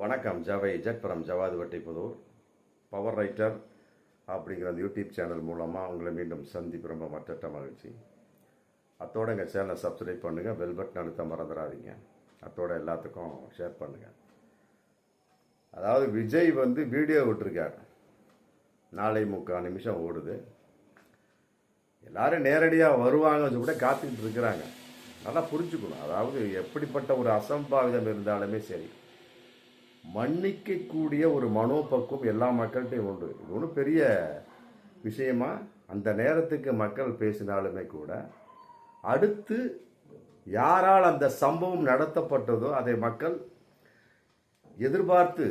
வணக்கம். ஜவை ஜட் from Javadhu Vattipudhur. Power writer அப்படிங்கிற அந்த யூடியூப் சேனல் மூலமாக உங்களை மீண்டும் சந்திப்பு ரொம்ப மற்ற மகிழ்ச்சி. அத்தோடு எங்கள் சேனலை சப்ஸ்கிரைப் பண்ணுங்கள், பெல் பட்டன் அழுத்த மறந்துடாதீங்க. அத்தோட எல்லாத்துக்கும் ஷேர் பண்ணுங்கள். அதாவது விஜய் வீடியோ விட்டுருக்கார், 4:45 நிமிஷம் ஓடுது. எல்லாரும் நேரடியாக வருவாங்கன்னு சொல்லிட்டு காத்துக்கிட்டு இருக்கிறாங்க. நல்லா புரிஞ்சுக்கணும். அதாவது எப்படிப்பட்ட ஒரு அசம்பாவிதம் இருந்தாலுமே சரி, மன்னிக்கக்கூடிய ஒரு மனோபக்குவம் எல்லா மக்கள்கிட்டையும் உண்டு. இது ஒன்றும் பெரிய விஷயமா அந்த நேரத்துக்கு மக்கள் பேசினாலுமே கூட, அடுத்து யாரால் அந்த சம்பவம் நடத்தப்பட்டதோ அதை மக்கள் எதிர்பார்த்து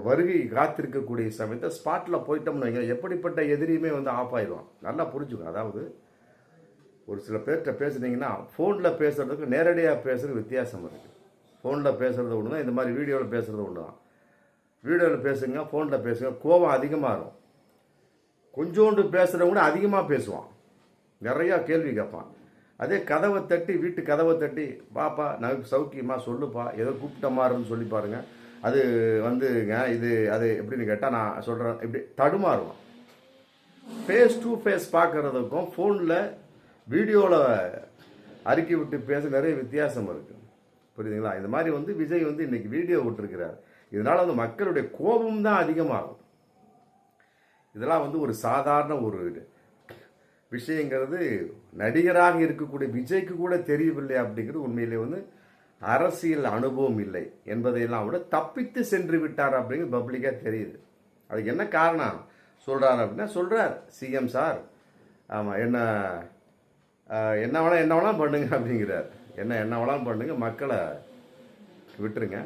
வருகை காத்திருக்கக்கூடிய சமயத்தை ஸ்பாட்டில் போயிட்டோம்னு வைங்க, எப்படிப்பட்ட எதிரியுமே ஆஃப் ஆயிடுவான். நல்லா புரிஞ்சுக்கணும். அதாவது ஒரு சில பேர்கிட்ட பேசுனீங்கன்னா ஃபோனில் பேசுறதுக்கு நேரடியாக பேசுறது வித்தியாசம் இருக்குது. ஃபோனில் பேசுகிறது ஒன்று தான், இந்த மாதிரி வீடியோவில் பேசுகிறது ஒன்று தான். வீடியோவில் பேசுங்க, ஃபோனில் பேசுங்க, கோபம் அதிகமாக இருக்கும். கொஞ்சோண்டு பேசுகிறவங்க கூட அதிகமாக பேசுவான், நிறையா கேள்வி கேட்பான். அதே கதவை தட்டி, வீட்டு கதவை தட்டி, பாப்பா நான் சௌக்கியமா சொல்லுப்பா, ஏதோ கூப்பிட்ட மாதிரின்னு சொல்லி பாருங்க, அது இது அது எப்படின்னு கேட்டால் நான் சொல்கிறேன், இப்படி தடுமாறுவான். ஃபேஸ் டு ஃபேஸ் பார்க்குறதுக்கும் ஃபோனில் வீடியோவில் அறிக்கை விட்டு பேச நிறைய வித்தியாசம் இருக்குது. புரியுதுங்களா? இந்த மாதிரி விஜய் இன்னைக்கு வீடியோ விட்டுருக்கிறார். இதனால மக்களுடைய கோபம் தான் அதிகமாகும். இதெல்லாம் ஒரு சாதாரண ஒரு விஷயங்கிறது நடிகராக இருக்கக்கூடிய விஜய்க்கு கூட தெரியவில்லை. அப்படிங்கிறது உண்மையிலே அரசியல் அனுபவம் இல்லை என்பதையெல்லாம் விட தப்பித்து சென்று விட்டார் அப்படிங்கிறது பப்ளிக்கா தெரியுது. அதுக்கு என்ன காரணம் சொல்றாரு அப்படின்னா, சொல்றார் சிஎம் சார், ஆமா என்ன வேணாலும் பண்ணுங்க அப்படிங்கிறார். என்ன வேணாலும் பண்ணுங்க, மக்களை விட்டுருங்க,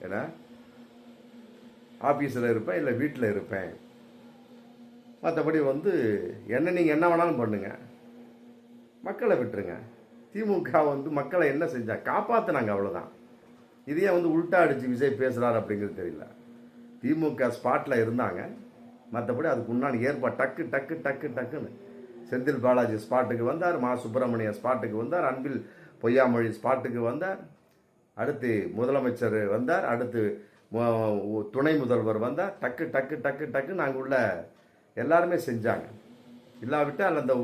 ஏன்னா ஆஃபீஸில் இருப்பேன் இல்லை வீட்டில் இருப்பேன், மற்றபடி நீங்கள் என்ன வேணாலும் பண்ணுங்க, மக்களை விட்டுருங்க. திமுக மக்களை என்ன செஞ்சா காப்பாற்றினாங்க, அவ்வளோதான். இதையே உள்டா அடித்து விஜய் பேசுகிறார் அப்படிங்கிறது தெரியல. திமுக ஸ்பாட்டில் இருந்தாங்க, மற்றபடி அதுக்கு முன்னாடி ஏற்பாடு டக்கு டக்கு டக்கு டக்குன்னு செந்தில் பாலாஜி ஸ்பாட்டுக்கு வந்தார், மா சுப்பிரமணியன் ஸ்பாட்டுக்கு வந்தார், அன்பில் பொய்யாமொழி ஸ்பாட்டுக்கு வந்தார், அடுத்து முதலமைச்சர் வந்தார், அடுத்து துணை முதல்வர் வந்தார். டக்கு டக்கு டக்கு டக்கு நாங்கள் உள்ள எல்லாருமே செஞ்சாங்க. இல்லாவிட்டால் அந்த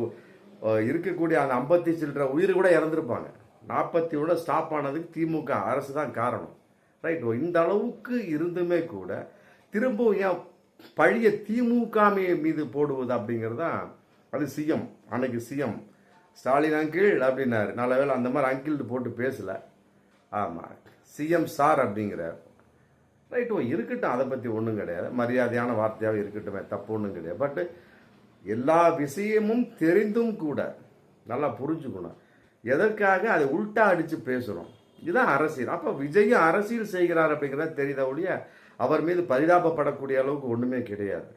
இருக்கக்கூடிய அந்த 50 சில்லற உயிர் கூட இறந்துருப்பாங்க. 41 ஸ்டாப் ஆனதுக்கு திமுக அரசு தான் காரணம். ரைட். இந்த அளவுக்கு இருந்துமே கூட திரும்பவும் ஏன் பழைய திமுக மீது போடுவது அப்படிங்கிறது தான். அது சிஎம், அன்னைக்கு சிஎம் ஸ்டாலின் அங்கிள் அப்படின்னாரு. நல்ல வேலை அந்த மாதிரி அங்கிள் போட்டு பேசல. ஆமாம், சிஎம் சார் அப்படிங்கிறார். ரைட், இருக்கட்டும், அதை பற்றி ஒன்றும் கிடையாது, மரியாதையான வார்த்தையாக இருக்கட்டுமே, தப்பு ஒன்றும் கிடையாது. பட்டு எல்லா விஷயமும் தெரிந்தும் கூட நல்லா புரிஞ்சுக்கணும், எதற்காக அதை உள்டா அடித்து பேசுகிறோம். இதுதான் அரசியல். அப்போ விஜயும் அரசியல் செய்கிறார் அப்படிங்கிறத தெரியுத ஒழிய அவர் மீது பரிதாபப்படக்கூடிய அளவுக்கு ஒன்றுமே கிடையாது.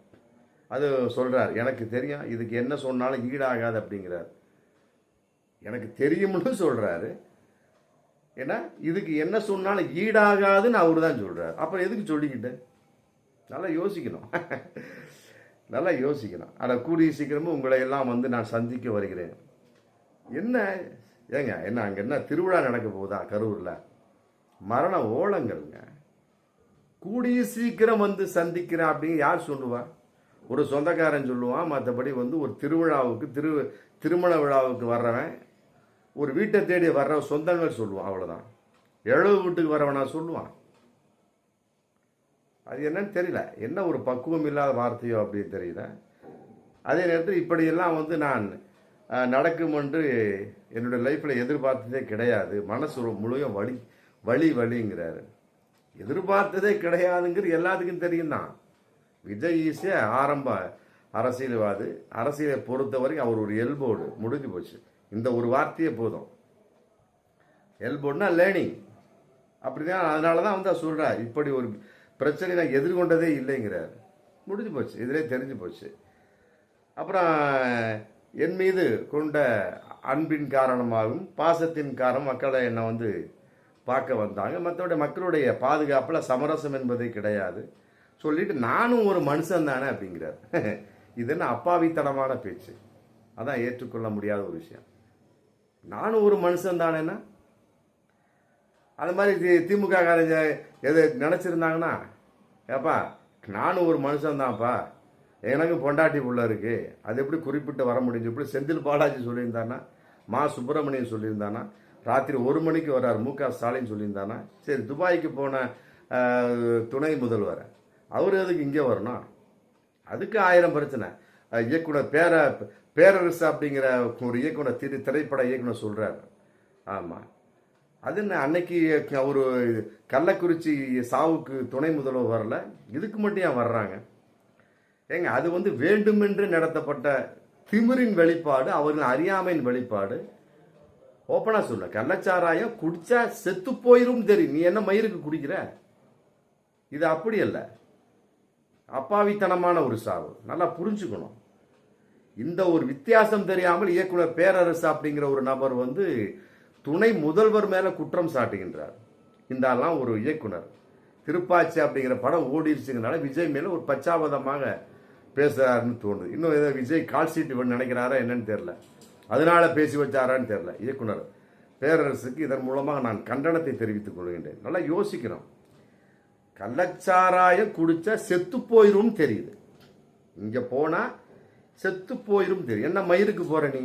அது சொல்கிறார், எனக்கு தெரியும், இதுக்கு என்ன சொன்னாலும் ஈடாகாது அப்படிங்கிறார். எனக்கு தெரியும்னு சொல்கிறாரு. ஏன்னா இதுக்கு என்ன சொன்னாலும் ஈடாகாதுன்னு அவரு தான் சொல்கிறார். அப்புறம் எதுக்கு சொல்லிக்கிட்டு? நல்லா யோசிக்கணும். நல்லா யோசிக்கணும். அதை கூடிய சீக்கிரமும் உங்களை எல்லாம் நான் சந்திக்க வருகிறேன். என்ன ஏங்க, என்ன அங்கே என்ன திருவிழா நடக்க போகுதா கரூரில்? மரண ஓலங்கள்ங்க. கூடிய சீக்கிரம் சந்திக்கிறேன் அப்படின்னு யார் சொல்லுவா? ஒரு சொந்தக்காரன் சொல்லுவான். மற்றபடி ஒரு திருவிழாவுக்கு திருமண விழாவுக்கு வர்றவன், ஒரு வீட்டை தேடி வர்ற சொந்தங்கள் சொல்லுவான், அவ்வளோதான். 70 வீட்டுக்கு வரவனா சொல்லுவான். அது என்னன்னு தெரியல, என்ன ஒரு பக்குவம் இல்லாத வார்த்தையோ அப்படின்னு தெரியல. அதே நேரத்தில் இப்படியெல்லாம் நான் நடக்கும் என்று என்னுடைய லைஃப்பில் எதிர்பார்த்ததே கிடையாது. மனசு முழுவதும் வலிங்கிறாரு. எதிர்பார்த்ததே கிடையாதுங்கிறது எல்லாத்துக்கும் தெரியும் தான். விஜய் ஈஸிய ஆரம்ப அரசியல்வாதி. அரசியலை பொறுத்தவரைக்கும் அவர் ஒரு எல்போர்டு, முடிஞ்சு போச்சு. இந்த ஒரு வார்த்தையே போதும். எல்போர்டுனா லேர்னிங் அப்படிதான். அதனால தான் சொல்கிறார், இப்படி ஒரு பிரச்சனை நான் எதிர்கொண்டதே இல்லைங்கிறார். முடிஞ்சு போச்சு, இதிலே தெரிஞ்சு போச்சு. அப்புறம் என் மீது கொண்ட அன்பின் காரணமாகவும் பாசத்தின் காரணம் மக்களை என்னை பார்க்க வந்தாங்க. மற்றபடி மக்களுடைய பாதுகாப்பில் சமரசம் என்பதே கிடையாது சொல்லிட்டு, நானும் ஒரு மனுஷன் தானே அப்படிங்கிறார். இது என்ன அப்பாவித்தனமான பேச்சு? அதான் ஏற்றுக்கொள்ள முடியாத ஒரு விஷயம். நானும் ஒரு மனுஷன் தானேன்னா அது மாதிரி திமுக காரங்க எது நினச்சிருந்தாங்கன்னா, ஏப்பா நானும் ஒரு மனுஷன்தான்ப்பா, எனக்கு பொண்டாட்டி புள்ள இருக்கு, அது எப்படி குறிப்பிட்டு வர முடிஞ்சு, இப்படி செந்தில் பாலாஜி சொல்லியிருந்தானா, மா சுப்பிரமணியன் சொல்லியிருந்தானா, ராத்திரி 1 மணிக்கு வர்றார் மு.க. ஸ்டாலின் சொல்லியிருந்தானா, சரி துபாய்க்கு போன துணை முதல்வர் அவர் எதுக்கு இங்கே வரணும்? அதுக்கு 1000 பிரச்சனை. இயக்குனர் பேரரசு அப்படிங்கிற ஒரு இயக்குனர் திரைப்பட இயக்குனர் சொல்றாரு. ஆமாம், அது என்ன அன்னைக்கு அவர் கள்ளக்குறிச்சி சாவுக்கு துணை முதல்வர் வரல, இதுக்கு மட்டும் ஏன் வர்றாங்க? ஏங்க அது வந்து வேண்டுமென்று நடத்தப்பட்ட திமிரின் வெளிப்பாடு, அவர்கள் அறியாமையின் வெளிப்பாடு. ஓப்பனா சொல்ல, கள்ளச்சாராயம் குடிச்சா செத்து போயிரும் தெரியும், நீ என்ன மயிருக்கு குடிக்கிற? இது அப்படி அல்ல, அப்பாவித்தனமான ஒரு சாவு. நல்லா புரிஞ்சுக்கணும். இந்த ஒரு வித்தியாசம் தெரியாமல் இயக்குனர் பேரரசு அப்படிங்கிற ஒரு நபர் வந்து துணை முதல்வர் மேல குற்றம் சாட்டுகின்றார். இந்த ஒரு இயக்குனர் திருப்பாச்சி அப்படிங்கிற படம் ஓடிடுச்சுங்கனால விஜய் மேல ஒரு பச்சாபதமாக பேசுறாருன்னு தோணுது. இன்னும் ஏதோ விஜய் கால் சீட்டு நினைக்கிறாரா என்னன்னு தெரியல, அதனால பேசி வச்சாரான்னு தெரியல. இயக்குனர் பேரரசுக்கு இதன் மூலமாக நான் கண்டனத்தை தெரிவித்துக் கொள்கின்றேன். நல்லா யோசிக்கிறோம். கள்ளச்சாராயம் குடிச்சா செத்து போயிரும் தெரியுது, இங்க போனா செத்து போயிரும் தெரியும், என்ன மயிருக்கு போற நீ,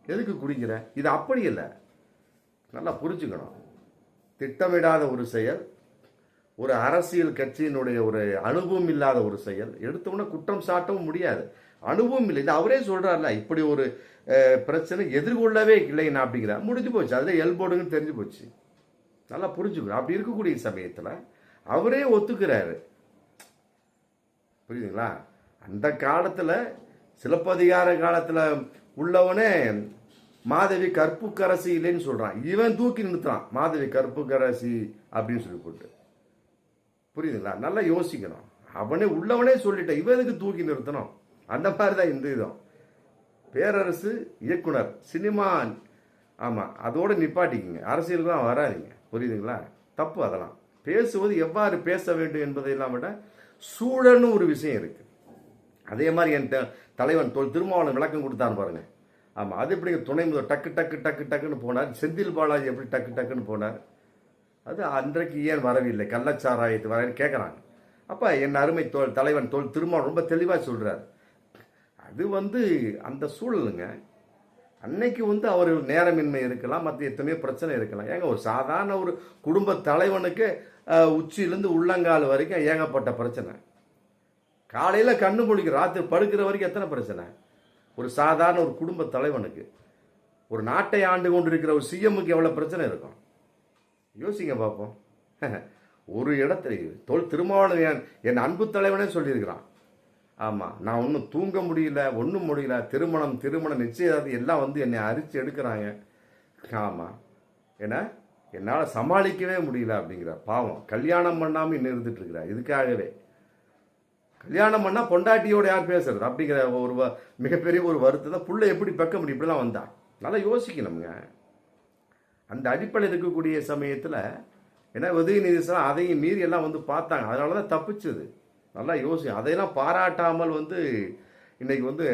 எதுக்கு குடிக்கிற? இது அப்படி இல்லை, நல்லா புரிஞ்சுக்கணும். திட்டமிடாத ஒரு செயல், ஒரு அரசியல் கட்சியினுடைய ஒரு அனுபவம் இல்லாத ஒரு செயல், எடுத்தோம்னா குற்றம் சாட்டவும் முடியாது. அனுபவம் இல்லை, இது அவரே சொல்றாருல, இப்படி ஒரு பிரச்சனை எதிர்கொள்ளவே இல்லைன்னா அப்படிங்கிறார், முடிஞ்சு போச்சு, அதுல எல்போர்டுன்னு தெரிஞ்சு போச்சு. நல்லா புரிஞ்சுக்கணும். அப்படி இருக்கக்கூடிய சமயத்தில் அவரே ஒத்துக்கிறாரு. புரியுதுங்களா? அந்த காலத்துல சிலப்பதிகார காலத்துல உள்ளவனே மாதவி கற்புக்கரசி இல்லைன்னு சொல்றான், இவன் தூக்கி நிறுத்துறான் மாதவி கற்புக்கரசி அப்படின்னு சொல்லி போட்டு. புரியுதுங்களா? நல்லா யோசிக்கணும். அவனே உள்ளவனே சொல்லிட்ட, இவன் எதுக்கு தூக்கி நிறுத்தணும்? அந்த மாதிரிதான் இந்த இதும். பேரரசு இயக்குனர் சினிமா, ஆமா, அதோட நிப்பாட்டிக்குங்க, அரசியலுக்கு தான் வராதிங்க. புரியுதுங்களா? தப்பு. அதெல்லாம் பேசுவது எவ்வாறு பேச வேண்டும் என்பதையெல்லாம் விட சூழல்னு ஒரு விஷயம் இருக்கு. அதே மாதிரி என் தலைவன் திருமாவளவன் விளக்கம் கொடுத்தாரு பாருங்க. ஆமா, அது எப்படி துணை முதல் டக்கு டக்கு டக்கு டக்குன்னு போனார், செந்தில் பாலாஜி எப்படி டக்கு டக்குன்னு போனார், அது அன்றைக்கு ஏன் வரவில்லை, கள்ளச்சாராயத்து வர கேட்குறாங்க. அப்போ என் அருமை தலைவன் திருமாவளவன் ரொம்ப தெளிவாக சொல்றாரு. அது வந்து அந்த சூழலுங்க. அன்னைக்கு வந்து அவர் நேரமின்மை இருக்கலாம், மற்ற எத்தனையோ பிரச்சனை இருக்கலாம். ஏங்க ஒரு சாதாரண ஒரு குடும்ப தலைவனுக்கு உச்சியிலேருந்து உள்ளங்கால் வரைக்கும் ஏகப்பட்ட பிரச்சனை. காலையில் கண்ணு முழிக்க ராத்திரி படுக்கிற வரைக்கும் எத்தனை பிரச்சனை. ஒரு சாதாரண ஒரு குடும்ப தலைவனுக்கு, ஒரு நாட்டை ஆண்டு கொண்டு இருக்கிற ஒரு சிஎம்முக்கு எவ்வளோ பிரச்சனை இருக்கும் யோசிங்க பார்ப்போம். ஒரு இடத்துல திருமாவளவன் என் அன்பு தலைவனே சொல்லியிருக்கிறான். ஆமாம், நான் ஒன்றும் தூங்க முடியல, ஒன்றும் முடியல, திருமணம் நிச்சயதார்த்தம் எல்லாம் வந்து என்னை அரிச்சு எடுக்கிறாங்க. ஆமாம், ஏன்னா என்னால் சமாளிக்கவே முடியல அப்படிங்கிற பாவம். கல்யாணம் பண்ணாமல் இன்னும் இருந்துட்டு இருக்கிறா. இதுக்காகவே கல்யாணம் பண்ணால் பொண்டாட்டியோட யார் பேசுறது அப்படிங்கிற ஒரு மிகப்பெரிய ஒரு வருத்தத்தை புள்ள எப்படி பக்க முடியும், இப்படிலாம் வந்தா. நல்லா யோசிக்கணுங்க. அந்த அடிப்படையில் இருக்கக்கூடிய சமயத்தில் ஏன்னா உதயநிதி சார் அதையும் மீறி எல்லாம் வந்து பார்த்தாங்க, அதனால தான் தப்பிச்சது. நல்லா அதையெல்லாம் பாராட்டாமல் வந்து இன்னைக்கு வந்து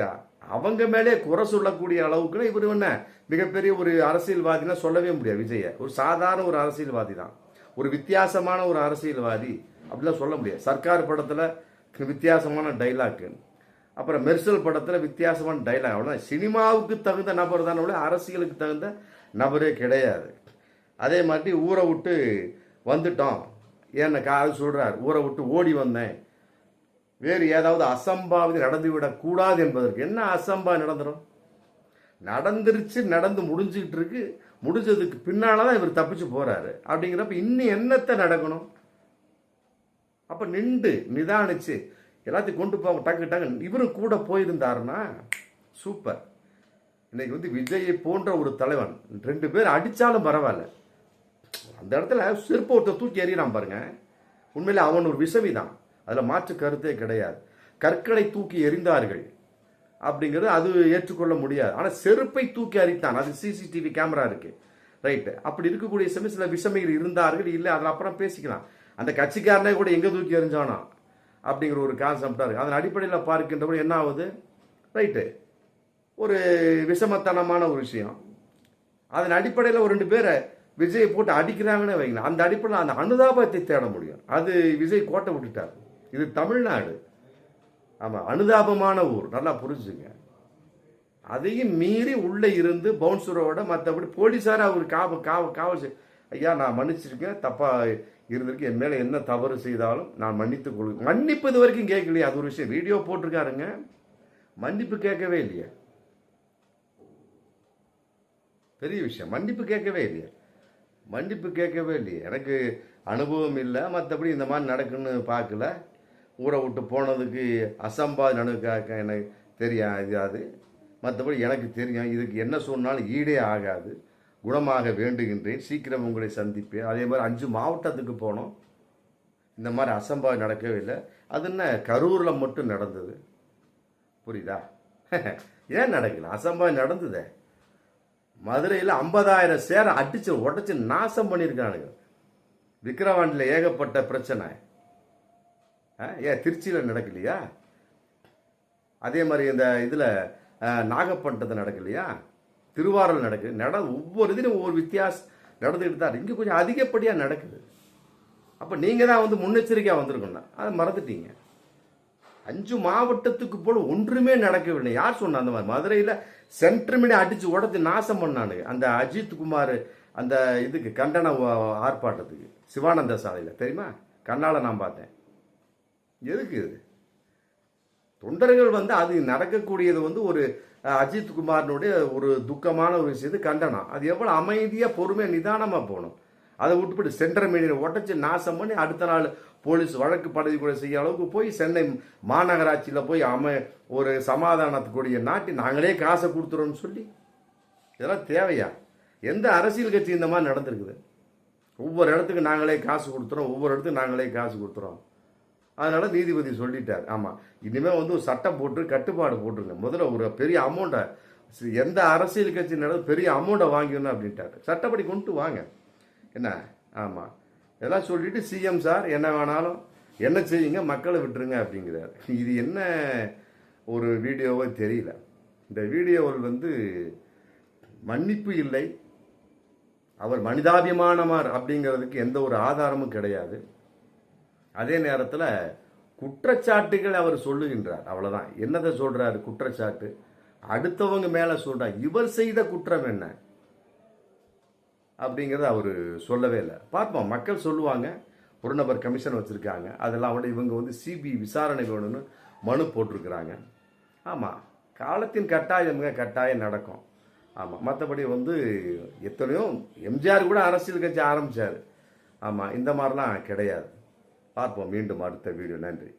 அவங்க மேலே குறை சொல்லக்கூடிய அளவுக்கு இவர் என்ன மிகப்பெரிய ஒரு அரசியல்வாதினா சொல்லவே முடியாது. விஜய ஒரு சாதாரண ஒரு அரசியல்வாதி தான், ஒரு வித்தியாசமான ஒரு அரசியல்வாதி அப்படிலாம் சொல்ல முடியாது. சர்க்கார் படத்தில் வித்தியாசமான டைலாக், அப்புறம் மெர்சல் படத்தில் வித்தியாசமான டைலாக், அவ்வளோதான். சினிமாவுக்கு தகுந்த நபர் தானே, அரசியலுக்கு தகுந்த நபரே கிடையாது. அதே மாதிரி ஊரை விட்டு வந்துட்டோம், ஏன்னா அது சொல்றார், ஊரை விட்டு ஓடி வந்தேன், வேறு ஏதாவது அசம்பாவிதம் நடந்துவிடக்கூடாது என்பதற்கு. என்ன அசம்பாவிதம் நடந்துடும்? நடந்துருச்சு, நடந்து முடிஞ்சுக்கிட்டு இருக்கு. முடிஞ்சதுக்கு பின்னால்தான் இவர் தப்பிச்சு போறாரு. அப்படிங்கிறப்ப இன்னும் என்னத்தை நடக்கணும்? அப்ப நின்று நிதானிச்சு எல்லாத்தையும் கொண்டு போக டக்கு டக்கு இவரும் கூட போயிருந்தாருன்னா சூப்பர். இன்னைக்கு வந்து விஜயை போன்ற ஒரு தலைவன் 2 பேர் அடிச்சாலும் பரவாயில்ல, அந்த இடத்துல செருப்பு ஒருத்தர் தூக்கி எறியலாம் பாருங்க. உண்மையில அவன் ஒரு விஷமிதான், அதில் மாற்று கருத்தே கிடையாது. கற்களை தூக்கி எறிந்தார்கள் அப்படிங்கிறது அது ஏற்றுக்கொள்ள முடியாது. ஆனால் செருப்பை தூக்கி அறித்தான், அது சிசிடிவி கேமரா இருக்கு, ரைட்டு. அப்படி இருக்கக்கூடிய சமயம் சில விஷமிகள் இருந்தார்கள், இல்லை அதில் அப்புறம் பேசிக்கலாம். அந்த கட்சிக்காரனே கூட எங்கே தூக்கி எறிஞ்சானோ அப்படிங்கிற ஒரு கான்செப்டாக இருக்குது. அதன் அடிப்படையில் பார்க்கின்றபோது என்ன ஆகுது, ரைட்டு, ஒரு விஷமத்தனமான ஒரு விஷயம். அதன் அடிப்படையில் ஒரு 2 பேரை விஜயை போட்டு அடிக்கிறாங்கன்னு வைங்க, அந்த அடிப்பில் அந்த அனுதாபத்தை தேட முடியும். அது விஜய் கோட்டை விட்டுட்டார். இது தமிழ்நாடு. ஆமாம், அனுதாபமான ஊர், நல்லா புரிஞ்சுங்க. அதையும் மீறி உள்ளே இருந்து பவுன்சரோட மற்றபடி போலீஸார அவர் காவல் ஐயா நான் மன்னிச்சிருக்கேன், தப்பாக இருந்திருக்கு, என் மேலே என்ன தவறு செய்தாலும் நான் மன்னித்துக் கொள்வேன். மன்னிப்பு இது வரைக்கும் கேட்கலையே, அது ஒரு விஷயம். வீடியோ போட்டிருக்காருங்க, மன்னிப்பு கேட்கவே இல்லையே, பெரிய விஷயம். மன்னிப்பு கேட்கவே இல்லையே, மன்னிப்பு கேட்கவே இல்லையே. எனக்கு அனுபவம் இல்லை, மற்றபடி இந்த மாதிரி நடக்குன்னு பார்க்கல. ஊரை விட்டு போனதுக்கு அசம்பாதி நடக்க எனக்கு தெரியாது. மற்றபடி எனக்கு தெரியும், இதுக்கு என்ன சொன்னாலும் ஈடே ஆகாது. குணமாக வேண்டுகின்றேன், சீக்கிரம் உங்களை சந்திப்பேன். அதே மாதிரி 5 மாவட்டத்துக்கு போனோம், இந்த மாதிரி அசம்பாவி நடக்கவே இல்லை. அது என்ன கரூரில் மட்டும் நடந்தது, புரியுதா? ஏன் நடக்கல? அசம்பாவி நடந்ததே. மதுரையில் 50,000 சேரை அடிச்சு உடச்சி நாசம் பண்ணியிருக்கானுங்க. விக்கிரவாண்டியில் ஏகப்பட்ட பிரச்சனை. ஏன் திருச்சியில் நடக்கலையா? அதே மாதிரி இந்த இதில் நாகப்பட்டினத்தில் நடக்கலையா? திருவாரூர் நடக்குது. ஒவ்வொரு இதுலையும் ஒவ்வொரு வித்தியாசம் நடந்துக்கிட்டு தான். இங்கே கொஞ்சம் அதிகப்படியாக நடக்குது. அப்போ நீங்கள் தான் வந்து முன்னெச்சரிக்கையாக வந்திருக்கணும், அதை மறந்துட்டீங்க. 5 மாவட்டத்துக்கு போல ஒன்றுமே நடக்கவில்லை. யார் சொன்னா அந்த மாதிரி? மதுரையில் சென்ட்ரமினே அடித்து உடச்சி நாசம் பண்ணானுங்க. அந்த அஜித் குமார் அந்த இதுக்கு கண்டன ஆர்ப்பாட்டத்துக்கு சிவானந்த சாலையில், தெரியுமா? கண்ணால் நான் பார்த்தேன். எதுக்கு இது? தொண்டர்கள் வந்து அது நடக்கக்கூடியது வந்து ஒரு அஜித் குமாரனுடைய ஒரு துக்கமான ஒரு விஷயத்து கண்டனம். அது எவ்வளோ அமைதியாக பொறுமையாக நிதானமாக போகணும். அதை விட்டுப்பட்டு சென்ட்ரல் மீடியை உடச்சி நாசம் பண்ணி அடுத்த நாள் போலீஸ் வழக்கு பதிவு கூட செய்ய அளவுக்கு போய் சென்னை மாநகராட்சியில் போய் ஒரு சமாதானத்துக்குரிய நாட்டி நாங்களே காசை கொடுத்துறோம்னு சொல்லி, இதெல்லாம் தேவையா? எந்த அரசியல் கட்சி இந்த மாதிரி நடந்திருக்குது? ஒவ்வொரு இடத்துக்கு நாங்களே காசு கொடுத்துறோம், ஒவ்வொரு இடத்துக்கு நாங்களே காசு கொடுத்துறோம். அதனால நீதிபதி சொல்லிட்டார், ஆமாம் இனிமேல் வந்து ஒரு சட்டம் போட்டு கட்டுப்பாடு போட்டுருங்க. முதல்ல ஒரு பெரிய அமௌண்ட்டை, எந்த அரசியல் கட்சி நடந்து பெரிய அமௌண்ட்டை வாங்கிக்கணும் அப்படின்ட்டார். சட்டப்படி கொண்டு வாங்க என்ன. ஆமாம், இதெல்லாம் சொல்லிட்டு சிஎம் சார் என்ன வேணாலும் என்ன செய்யுங்க, மக்களை விட்டுருங்க அப்படிங்கிறார். இது என்ன ஒரு வீடியோவோ தெரியல. இந்த வீடியோவில் வந்து மன்னிப்பு இல்லை, அவர் மனிதாபிமானமார் அப்படிங்கிறதுக்கு எந்த ஒரு ஆதாரமும் கிடையாது. அதே நேரத்தில் குற்றச்சாட்டுகள் அவர் சொல்லுகின்றார், அவ்வளோதான். என்னதை சொல்கிறாரு? குற்றச்சாட்டு அடுத்தவங்க மேலே சொல்கிறார். இவர் செய்த குற்றம் என்ன அப்படிங்கிறத அவர் சொல்லவே இல்லை. பார்ப்போம், மக்கள் சொல்லுவாங்க. ஒரு நபர் கமிஷன் வச்சுருக்காங்க, அதெல்லாம் விட இவங்க வந்து சிபிஐ விசாரணை வேணும்னு மனு போட்டிருக்கிறாங்க. ஆமாம், காலத்தின் கட்டாயம் நடக்கும். ஆமாம், மற்றபடி வந்து எத்தனையோ எம்ஜிஆர் கூட அரசியல் கட்சி ஆரம்பித்தார். ஆமாம், இந்த மாதிரிலாம் கிடையாது. பார்ப்போம் மீண்டும் அடுத்த வீடியோ. நன்றி.